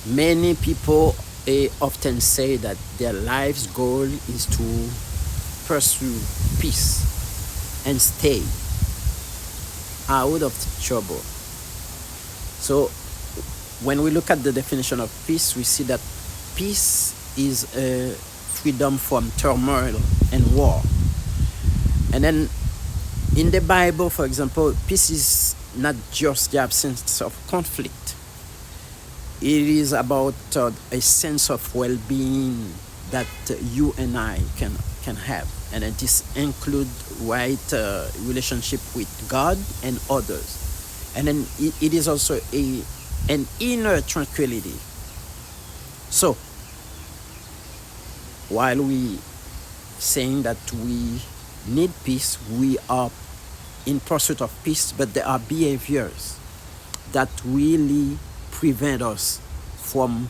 Many people often say that their life's goal is to pursue peace and stay out of trouble. So when we look at the definition of peace, we see that peace is a freedom from turmoil and war. And then in the Bible, for example, peace is not just the absence of conflict. It is about a sense of well-being that you and I can have. And this includes relationship with God and others. And then it is also an inner tranquility. So, while we saying that we need peace, we are in pursuit of peace, but there are behaviors that really prevent us from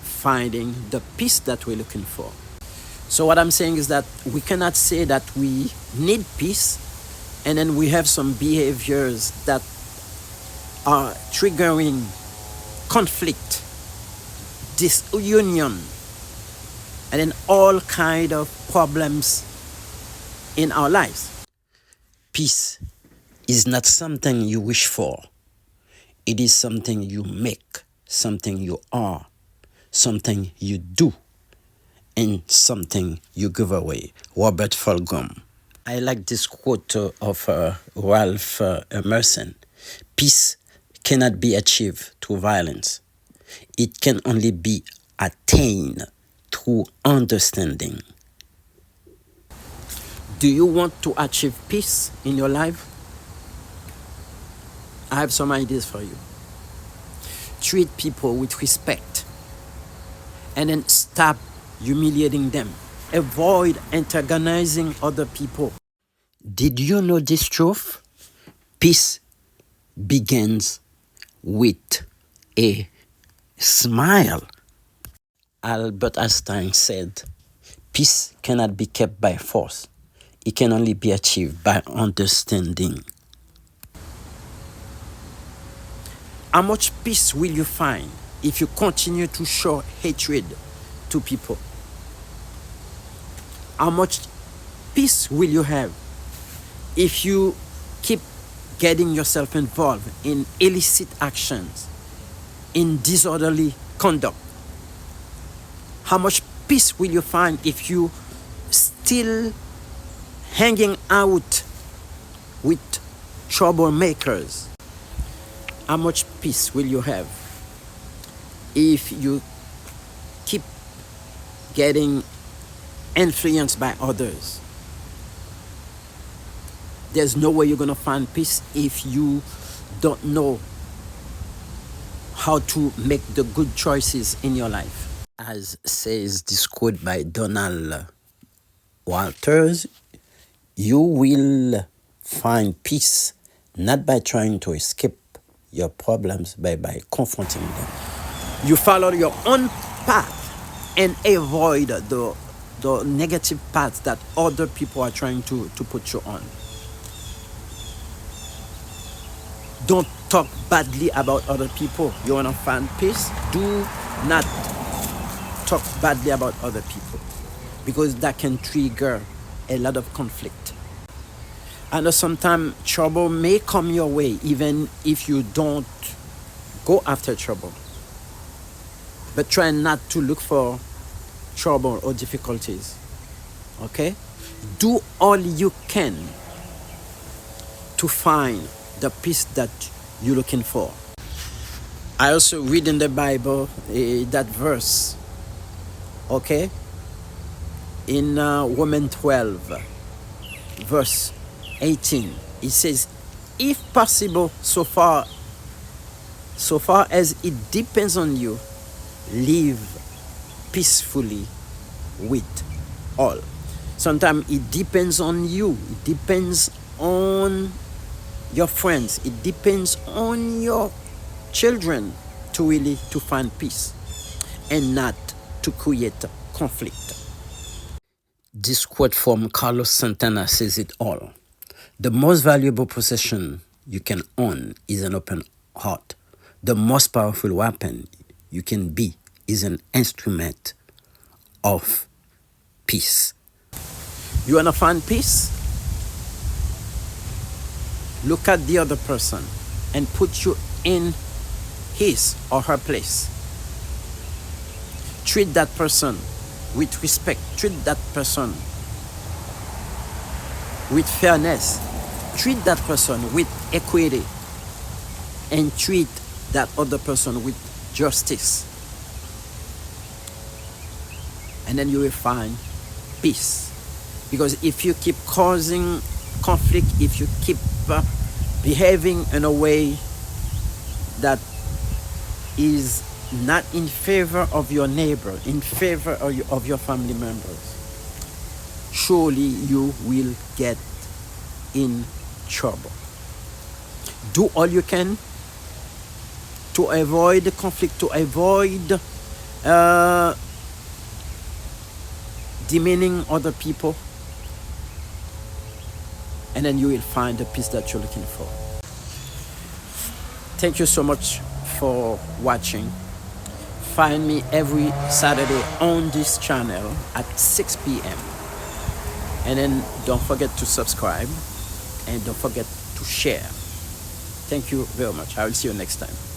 finding the peace that we're looking for. So what I'm saying is that we cannot say that we need peace and then we have some behaviors that are triggering conflict, disunion, and then all kind of problems in our lives. Peace is not something you wish for. It is something you make, something you are, something you do, and something you give away. Robert Fulghum. I like this quote of Ralph Emerson. Peace cannot be achieved through violence. It can only be attained through understanding. Do you want to achieve peace in your life? I have some ideas for you. Treat people with respect and then stop humiliating them. Avoid antagonizing other people. Did you know this truth? Peace begins with a smile. Albert Einstein said, peace cannot be kept by force. It can only be achieved by understanding. How much peace will you find if you continue to show hatred to people? How much peace will you have if you keep getting yourself involved in illicit actions, in disorderly conduct? How much peace will you find if you still hanging out with troublemakers? How much peace will you have if you keep getting influenced by others? There's no way you're going to find peace if you don't know how to make the good choices in your life. As says this quote by Donald Walters, you will find peace not by trying to escape your problems, but by confronting them. You follow your own path and avoid the negative paths that other people are trying to put you on. Don't talk badly about other people. You want to find peace? Do not talk badly about other people, because that can trigger a lot of conflict. I know sometimes trouble may come your way even if you don't go after trouble. But try not to look for trouble or difficulties. Okay? Do all you can to find the peace that you're looking for. I also read in the Bible that verse. Okay? In Romans 12, verse 18, it says, if possible, so far as it depends on you, live peacefully with all. Sometimes it depends on you. It depends on your friends. It depends on your children to find peace and not to create conflict. This quote from Carlos Santana says it all. The most valuable possession you can own is an open heart. The most powerful weapon you can be is an instrument of peace. You wanna find peace? Look at the other person and put you in his or her place. Treat that person with respect. Treat that person with fairness. Treat that person with equity. And treat that other person with justice. And then you will find peace. Because if you keep causing conflict, if you keep behaving in a way that is not in favor of your neighbor, in favor of your family members, surely you will get in trouble. Do all you can to avoid the conflict, to avoid demeaning other people, and then you will find the peace that you're looking for. Thank you so much for watching. Find me every Saturday on this channel at 6 p.m. And then don't forget to subscribe and don't forget to share. Thank you very much. I will see you next time.